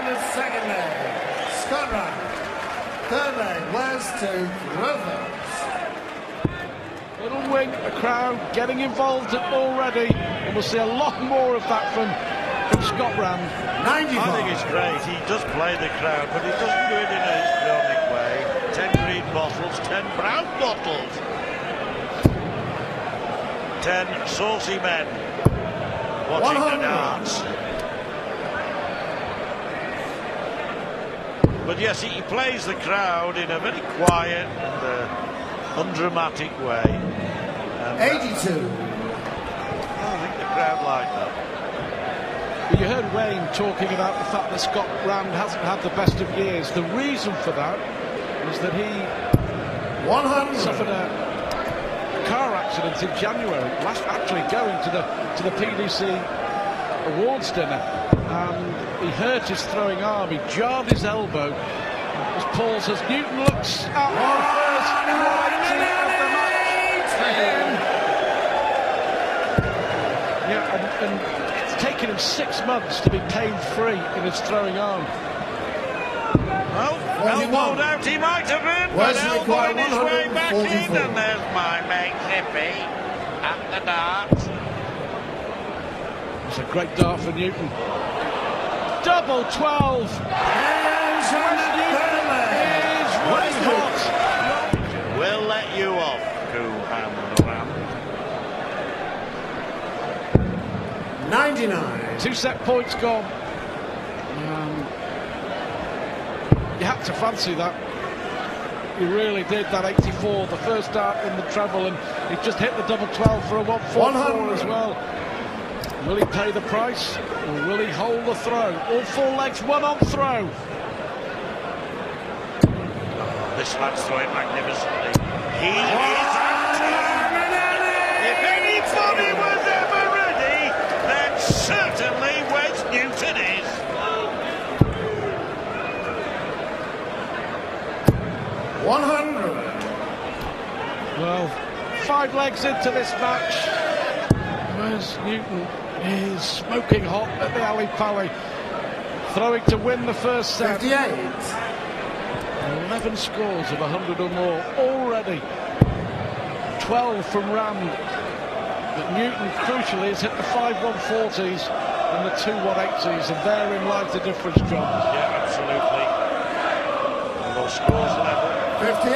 the second leg, Scott Rand. Third leg, West to Rufus. Little wink, the crowd getting involved already, and we'll see a lot more of that from Scott Rand. 95. I think it's great. He does play the crowd, but he doesn't do it in a histrionic way. 10 green bottles, 10 brown bottles. 10 saucy men watching 100. the dance. But yes, he plays the crowd in a very quiet and undramatic way. And, 82. I think the crowd like that. You heard Wayne talking about the fact that Scott Rand hasn't had the best of years. The reason for that is that he 100. suffered a car accident in January, actually going to the PDC awards dinner, and he hurt his throwing arm. He jarred his elbow. As Paul says, Newton looks out for the first 180 of the match for him. Yeah, and it's taken him 6 months to be pain-free in his throwing arm. Well, elbowed out he might have been, but elbowing his way back in, and there's my mate Nippy at the dart. It's a great dart for Newton. Double 12. Is really hot. We'll let you off, Kuhan Ram. 99. 2 set points gone. You had to fancy that. You really did, that 84, the first dart in the treble, and he just hit the double 12 for a 144 as well. Will he pay the price, or will he hold the throw? All 4 legs, one on throw. This lad's throwing magnificently. He is out. If anybody was ever ready, then certainly Wes Newton is. 100. Well, 5 legs into this match. Wes Newton is smoking hot at the alley pally, throwing to win the first set. 58. 11 scores of 100 or more already. 12 from Rand. But Newton, crucially, has hit the 5 140s and the 2 180s, and therein lies the difference, John. Yeah, absolutely. And those scores level. 58.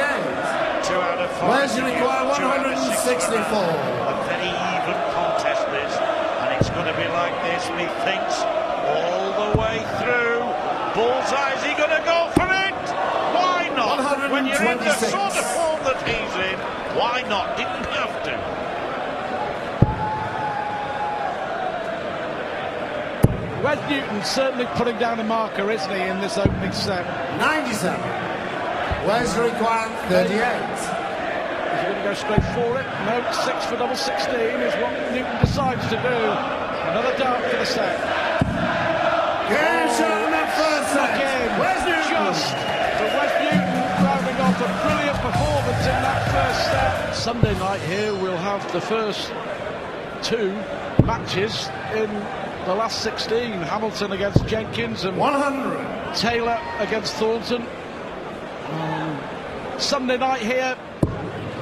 2 out of 5. Where's you require 164. A very even contest this, and it's going to be like this, methinks, all the way through. Bullseye, is he going to go for it? Why not? When you're in the sort of form that he's in, why not? Didn't have to. Wes Newton certainly putting down a marker, isn't he, in this opening set? 97. Where's required 38. Is he going to go straight for it? No, 6 for double 16 is what Newton decides to do. Another dart for the set. Game shot in that first set. Again, Wes Newton. just for Wes Newton rounding off a brilliant performance in that first set. Sunday night here we'll have the first 2 matches in the last 16. Hamilton against Jenkins and 100. Taylor against Thornton. Sunday night here,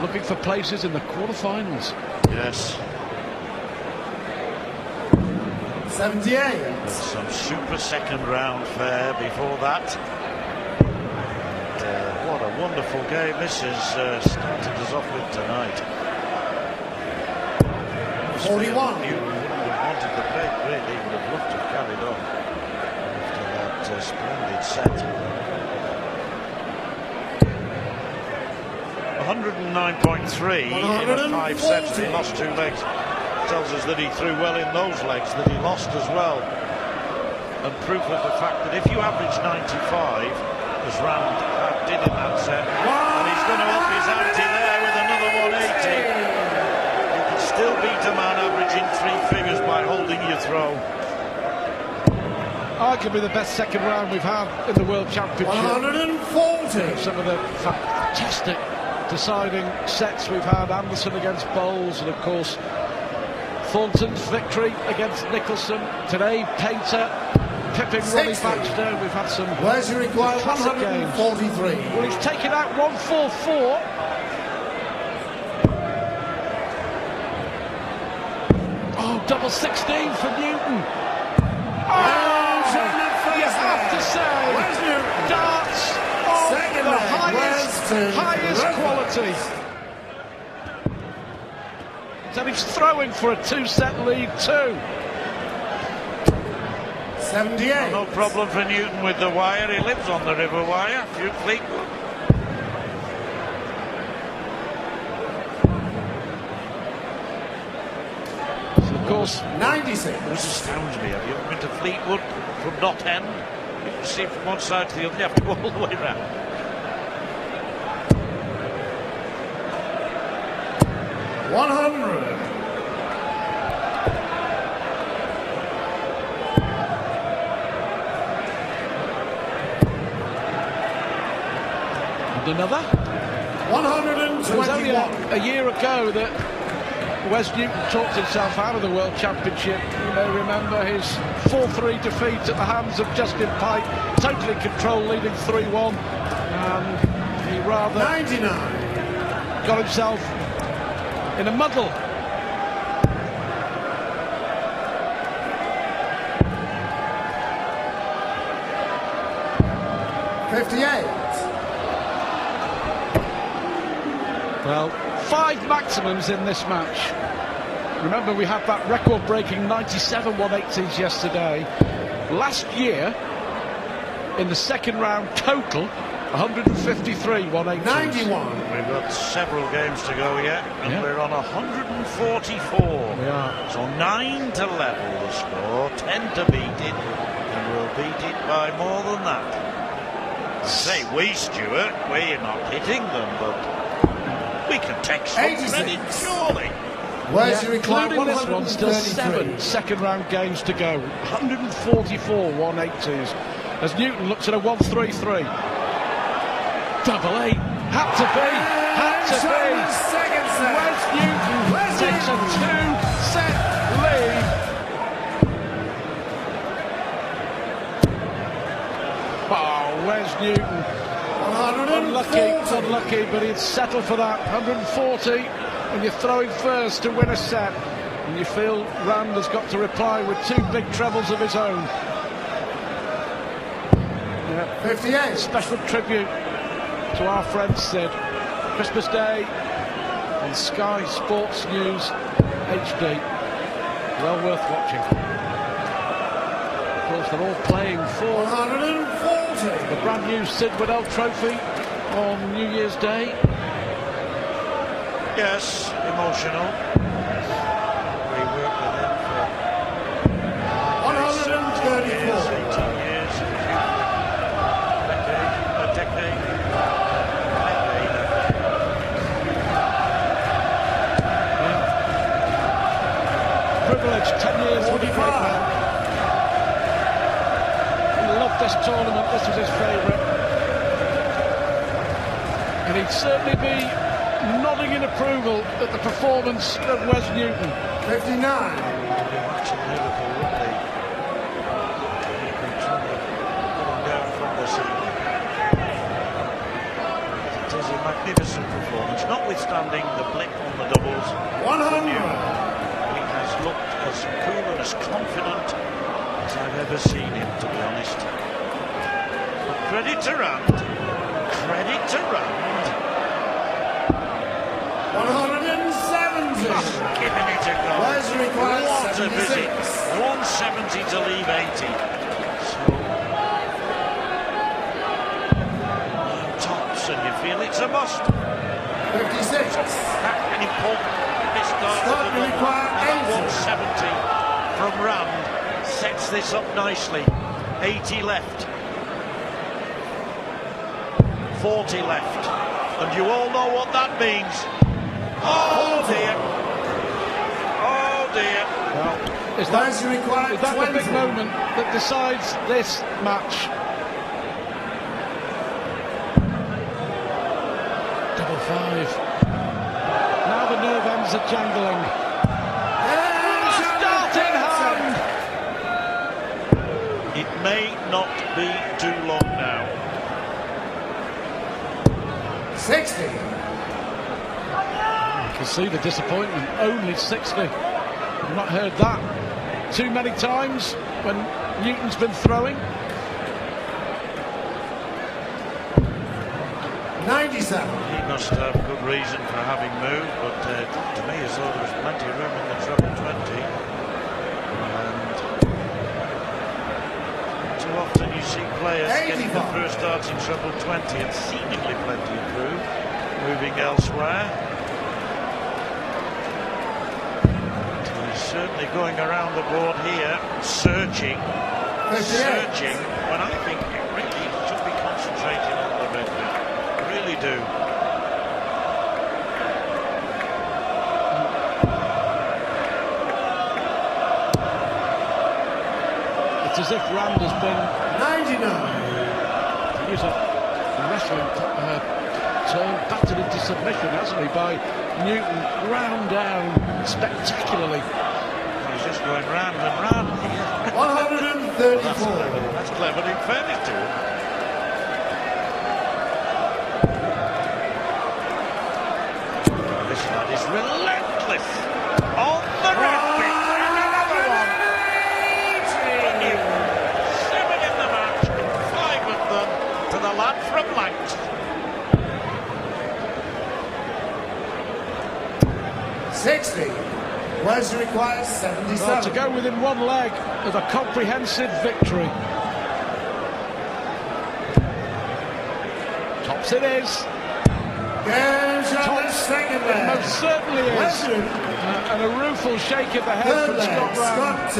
looking for places in the quarterfinals. Yes. 78. Some super second round fare before that. What a wonderful game this has started us off with tonight. 41. You would have wanted the break, really. Would have loved to have carried on after that splendid set. 109.3 in 5 sets. He lost 2 legs. Tells us that he threw well in those legs, that he lost as well. And proof of the fact that if you average 95, as Rand did in that set, and he's going to up his ante there with another 180, you can still beat a man averaging 3 figures by holding your throw. Arguably the best second round we've had in the World Championship. 140. Some of the fantastic deciding sets we've had. Anderson against Bowles, and of course Thornton's victory against Nicholson. Today, Painter Pippin, Ronnie Baxter. We've had some Where's your required classic games. 143. Well, he's taken out 144. Oh, double 16 for Newton. Oh, you have to say, darts of the highest quality. So he's throwing for a two-set lead too. 78. No problem for Newton with the wire. He lives on the river wire. Few Fleetwood. So of course, 96. Which astounds me. Have you ever been to Fleetwood from Knot End? You can see from one side to the other. You have to go all the way round. Another. 121. It was only a year ago that Wes Newton talked himself out of the World Championship. You may remember his 4-3 defeat at the hands of Justin Pike, totally controlled, leading 3-1. He rather 99. got himself in a muddle. Well, 5 maximums in this match. Remember, we had that record-breaking 97 180s yesterday. Last year, in the second round, total 153 180s. 91. We've got several games to go yet, and we're on 144. We are. So 9 to level the score, 10 to beat it, and we'll beat it by more than that. Say we, Stuart, we're not hitting them, but we can take some credit, surely. Where's your including this one, still 7 second round games to go. 144 180s. As Newton looks at a 133. Double 8. Had to be. Wes Newton takes a 2-set lead. Oh, Wes Newton. Unlucky, but he'd settle for that. 140 when you're throwing first to win a set, and you feel Rand has got to reply with 2 big trebles of his own. 58. Special tribute to our friend Sid. Christmas Day on Sky Sports News HD. Well worth watching. Of course, they're all playing for 140. the brand new Sid Waddell Trophy on New Year's Day. Yes, emotional. We worked with him for 134. 18 years, a decade. Privileged, 10 years with the great man. He loved this tournament, this was his favourite. And he'd certainly be nodding in approval at the performance of Wes Newton. 59. Watching Liverpool, wouldn't they? Trying to put him down from the ceiling. It is a magnificent performance, notwithstanding the blip on the doubles. 100. He has looked as cool and as confident as I've ever seen him, to be honest. But credit to Rand. Credit to Rand. 170. Giving it a go. Where's your required What a 76? visit. 170 to leave 80. So, tops, and you feel it's a must. 56. An important start to the double. And 170 from Rand sets this up nicely. 80 left. 40 left. And you all know what that means. Oh dear. Oh dear. Well, is that the big moment that decides this match? Double 5. Now the nerve ends are jangling. Start in hand. It may not be too long now. 60. You can see the disappointment. Only 60. I've not heard that too many times when Newton's been throwing. 97. He must have good reason for having moved, but to me as though there was plenty of room in the treble 20. And too often you see players 85. getting the first starts in treble 20 and seemingly plenty improved, moving elsewhere. He's certainly going around the board here, searching, when I think he really should be concentrating on the red bit. Really do. It's as if Rand has been 99. use a wrestling term, battered into submission, hasn't he, by Newton, ground down spectacularly. He's just going round and round. 134. That's clever in fairness to him. This lad is relentless on the red bit. Another one. Newton, 7 in the match, 5 of them to the lad from Lancs. 60. Wesley requires 77. Well, to go within one leg of a comprehensive victory. Tops it is. Second It most certainly is. And a rueful shake of the head from Scott Rand.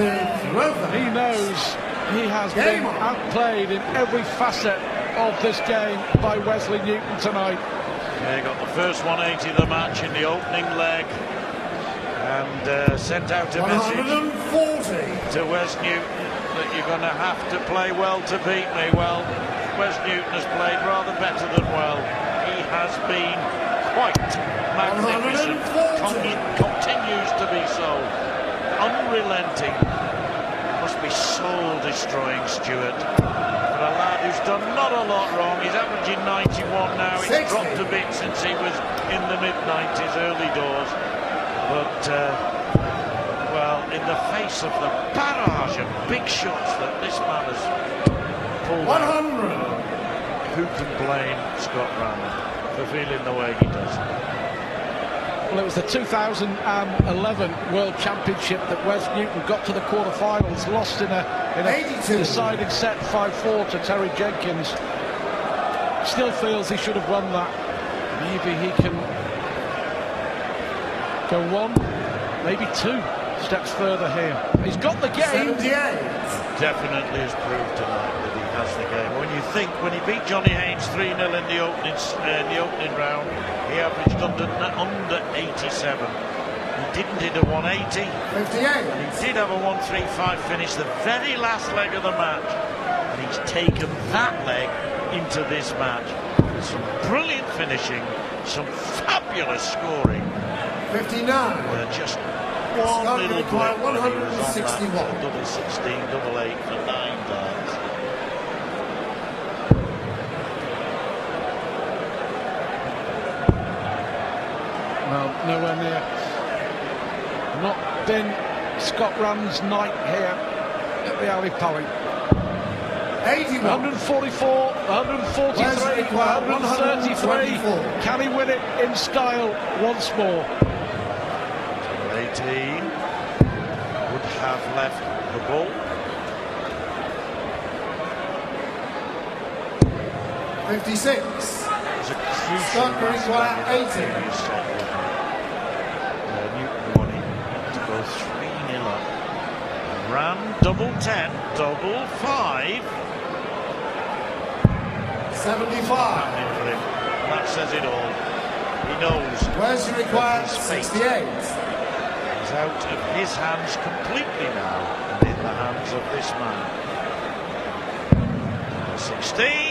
He knows he has been outplayed in every facet of this game by Wesley Newton tonight. Yeah, he got the first 180 of the match in the opening leg and sent out a message to Wes Newton that you're going to have to play well to beat me. Well, Wes Newton has played rather better than well. He has been quite magnificent, continues to be so, unrelenting. Must be soul-destroying, Stuart. For a lad who's done not a lot wrong, he's averaging 91 now. It's dropped a bit since he was in the mid-90s, early doors. But, well, in the face of the barrage of big shots that this man has pulled out, who can blame Scott Rand for feeling the way he does? Well, it was the 2011 World Championship that Wes Newton got to the quarterfinals, lost in a deciding set 5-4 to Terry Jenkins. Still feels he should have won that. Maybe he can go one, maybe 2 steps further here. He's got the game. 78. Definitely has proved tonight that he has the game. When you think, when he beat Johnny Haynes 3-0 in the opening round, he averaged under 87. He didn't hit a 180. 58. And he did have a 135 finish the very last leg of the match. And he's taken that leg into this match. Some brilliant finishing, some fabulous scoring. 59. Just one little blip when he was on 161. that double 16, double 8 for 9 darts. Well, nowhere near. Not been Scott Rand's night here at the Ali Pally. 81. 144, 143, 133. Can he win it in style once more? 18 would have left the ball. 56. It's a crucial Scott require 80. Newton wanting to go 3-0 up. Rand double 10, double 5. 75. For him. That says it all. He knows. Wesley requires 68. He's out of his hands completely now and in the hands of this man. 16.